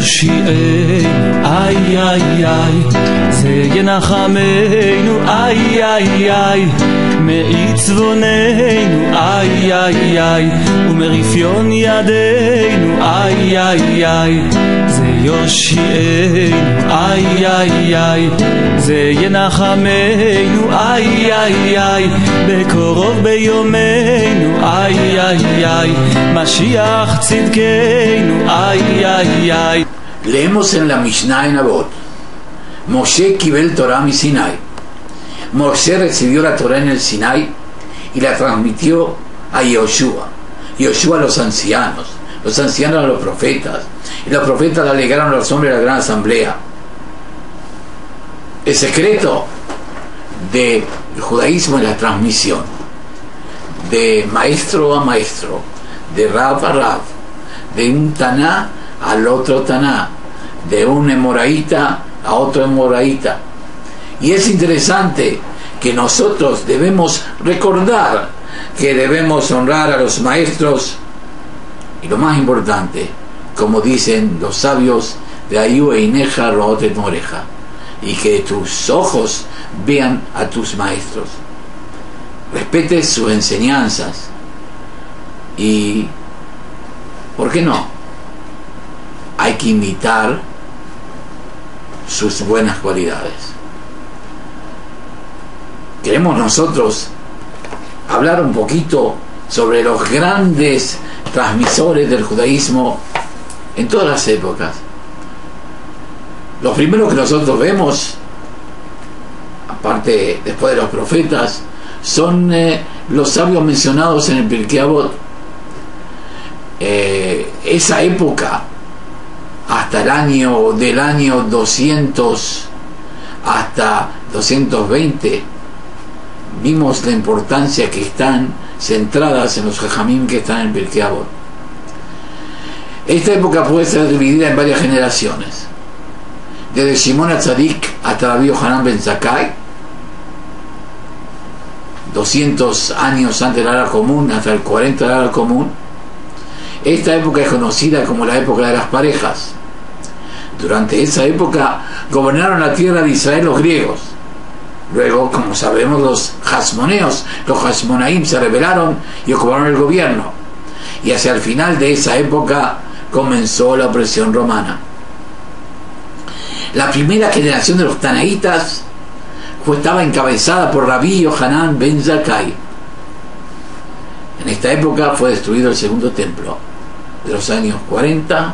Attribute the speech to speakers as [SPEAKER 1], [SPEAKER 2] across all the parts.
[SPEAKER 1] יושיענו, איי איי איי, זה ינחמנו, איי איי איי, מעצבוננו, איי איי איי, ומרפיון ידינו, איי איי איי, זה יושיענו, איי איי איי, זה ינחמנו, איי איי איי, בקרוב ביומנו, איי איי איי, משיח צדקנו, איי איי איי.
[SPEAKER 2] Leemos en la Mishnah en Avot. Moshe kibel Torah mi Sinai. Moshe recibió la Torah en el Sinai y la transmitió a Yoshua. Yoshua a los ancianos a los profetas, y los profetas la legaron a los hombres de la gran asamblea. El secreto del judaísmo es la transmisión, de maestro a maestro, de rab a rab, de un taná al otro taná, de un emoraíta a otro emoraíta. Y es interesante que nosotros debemos recordar que debemos honrar a los maestros, y lo más importante, como dicen los sabios, de Ayu Eineja Rohotet Moreja, y que tus ojos vean a tus maestros, respete sus enseñanzas y, ¿por qué no?, hay que imitar sus buenas cualidades. Queremos nosotros hablar un poquito sobre los grandes transmisores del judaísmo en todas las épocas. Los primeros que nosotros vemos, aparte después de los profetas, son los sabios mencionados en el Pirkei Avot. Esa época, hasta del año 200 hasta 220, vimos la importancia que están centradas en los jajamim que están en el Pirkei Avot. Esta época puede ser dividida en varias generaciones, desde Shimon HaTzadik hasta Rabbi Yohanan ben Zakkai, 200 años antes de la era común, hasta el 40 de la era común. Esta época es conocida como la época de las parejas. Durante esa época gobernaron la tierra de Israel los griegos. Luego, como sabemos, los Hasmonaim se rebelaron y ocuparon el gobierno. Y hacia el final de esa época comenzó la opresión romana. La primera generación de los Tanaítas estaba encabezada por Rabbi Yohanan ben Zakkai. En esta época fue destruido el segundo templo, de los años 40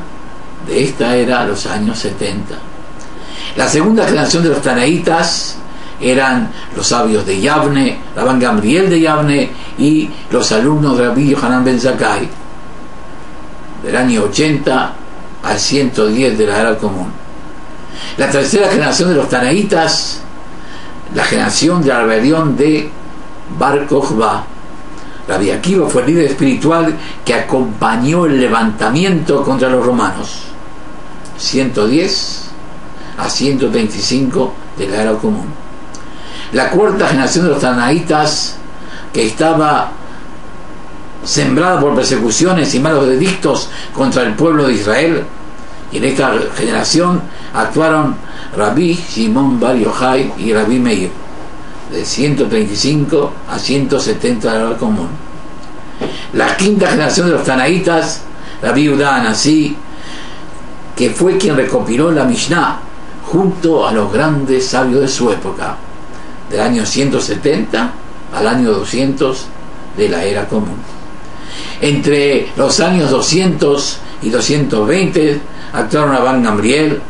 [SPEAKER 2] de esta era a los años 70. La segunda generación de los Tanaítas eran los sabios de Yavne, Rabban Gamliel de Yavne, y los alumnos de Rabbi Yohanan ben Zakkai, del año 80 al 110 de la era común. La tercera generación de los Tanaítas, la generación de la rebelión de Bar Kokhba. Rabbi Akiva fue el líder espiritual que acompañó el levantamiento contra los romanos, 110 a 125 de la era común. La cuarta generación de los Tanaítas, que estaba sembrada por persecuciones y malos edictos contra el pueblo de Israel, y en esta generación actuaron Rabbi Shimon Bar Yochai y Rabbi Meir, de 135 a 170 de la era común. La quinta generación de los Tanaítas, Rabbi Yehuda Hanasí, que fue quien recopiló la Mishnah junto a los grandes sabios de su época, del año 170 al año 200 de la era común. Entre los años 200 y 220 actuaron Rabban Gamliel,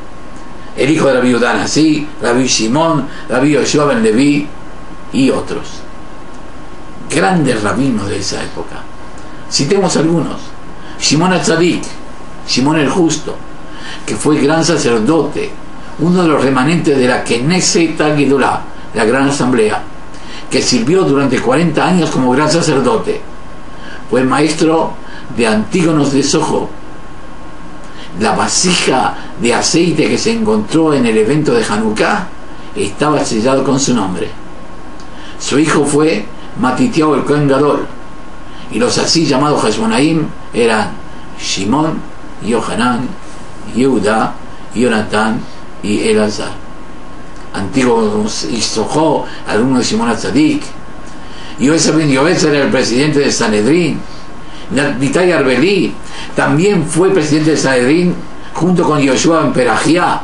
[SPEAKER 2] el hijo de Rabbi Yehuda Hanasí, Rabbi Shimon, Rabbi Yoshua ben Levi y otros grandes rabinos de esa época. Citemos algunos: Shimon HaTzadik, Shimon el Justo, que fue gran sacerdote, uno de los remanentes de la Knesset HaGedolah, la gran asamblea, que sirvió durante 40 años como gran sacerdote. Fue maestro de Antígonos de Sojo. La vasija de aceite que se encontró en el evento de Hanukkah estaba sellado con su nombre. Su hijo fue Matitiao el Kohen Gadol, y los así llamados Hasmonaim eran Shimon, Yohanan Yehuda, Jonatán y Elazar. Antiguos Isojó, alumno de Simón Atzadik. Yosef ben Yoetz era el presidente de Sanedrín. Nitai Arbelí también fue presidente de Sanedrín junto con Yoshua ben Perajía,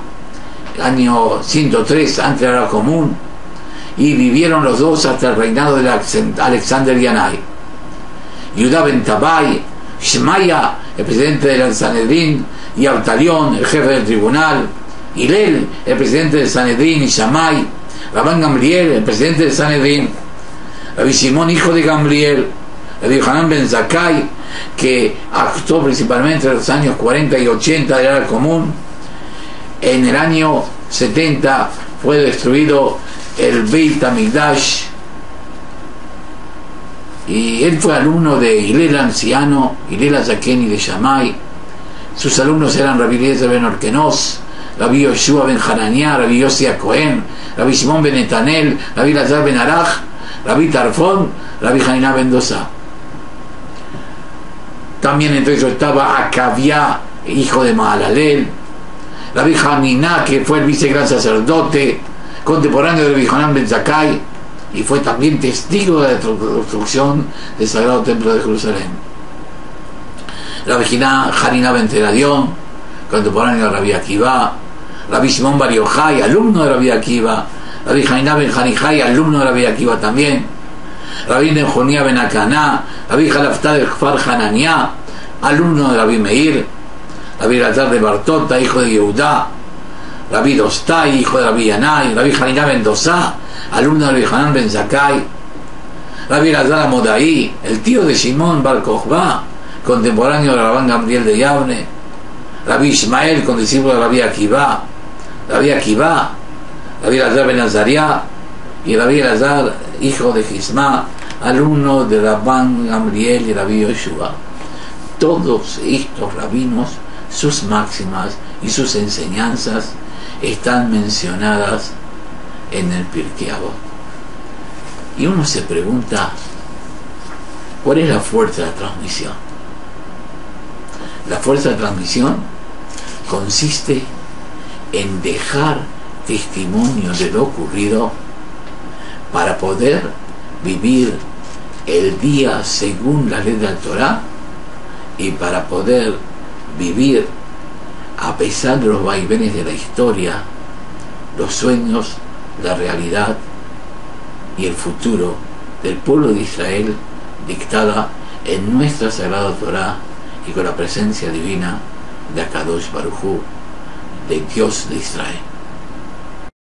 [SPEAKER 2] año 103 antes de la era común, y vivieron los dos hasta el reinado de Alexander Yanai. Yudá ben Tabai, Shmaya, el presidente del Sanedrín, y Abtalión, el jefe del tribunal, Hillel, el presidente del Sanedrín, y Shammai, Rabban Gamliel, el presidente del Sanedrín, Rabbi Simón, hijo de Gamliel, Rabbi Hanan ben Zakkai, que actuó principalmente en los años 40 y 80 de la era común. En el año 70 fue destruido el Beit HaMikdash, y él fue alumno de Hillel anciano, Hillel Azaken y de Shammai. Sus alumnos eran Rabbi Eliezer ben Orkenos, Rabbi Yoshua ben Hananiah, Rabbi Yossi Cohen, Rabbi Simón ben Netanel, Rabbi Lazar ben Araj, Rabbi Tarfon, Rabbi Hanina ben Dosa. También entre ellos estaba Akavia, hijo de Mahalalel, Rabbi Hanina, que fue el vicegran sacerdote, contemporáneo de Rabbi Hanan ben Zakkai, y fue también testigo de la destrucción del Sagrado Templo de Jerusalén. Rabbi Hanina ben Teradión, contemporáneo de Rabbi Akiva, Rabbi Simón bar Yochai, alumno de Rabbi Akiva, Rabbi Hanina ben Hanijai, alumno de Rabbi Akiva también, Rabbi Nehonia ben Akaná, Rabbi Halaftá de Kfar Hananiah, alumno de Rabbi Meir, Rabbi Elazar de Bartota, hijo de Yehudá, Rabbi Dostai, hijo de Rabbi Yanai, Rabbi Hanina ben Dosá, alumno de Rabbi Hanan ben Zakkai, Rabbi Elazar Amodai, el tío de Simón bar Kochba, contemporáneo de Rabban Gamliel de Yavne, Rabbi Ismael, condiscípulo de Rabbi Akiva, Rabbi Elazar ben Azariah, y Rabbi Elazar, hijo de Gisma, alumno de Rabban Gamliel y Rabbi Yoshua. Todos estos rabinos, sus máximas y sus enseñanzas están mencionadas en el Pirkei Avot. Y uno se pregunta, ¿cuál es la fuerza de la transmisión? La fuerza de transmisión consiste en dejar testimonio de lo ocurrido para poder vivir el día según la ley de la Torá, y para poder vivir a pesar de los vaivenes de la historia, los sueños, la realidad y el futuro del pueblo de Israel, dictada en nuestra Sagrada Torá y con la presencia divina de Akadosh Baruj Hu, de Dios de Israel.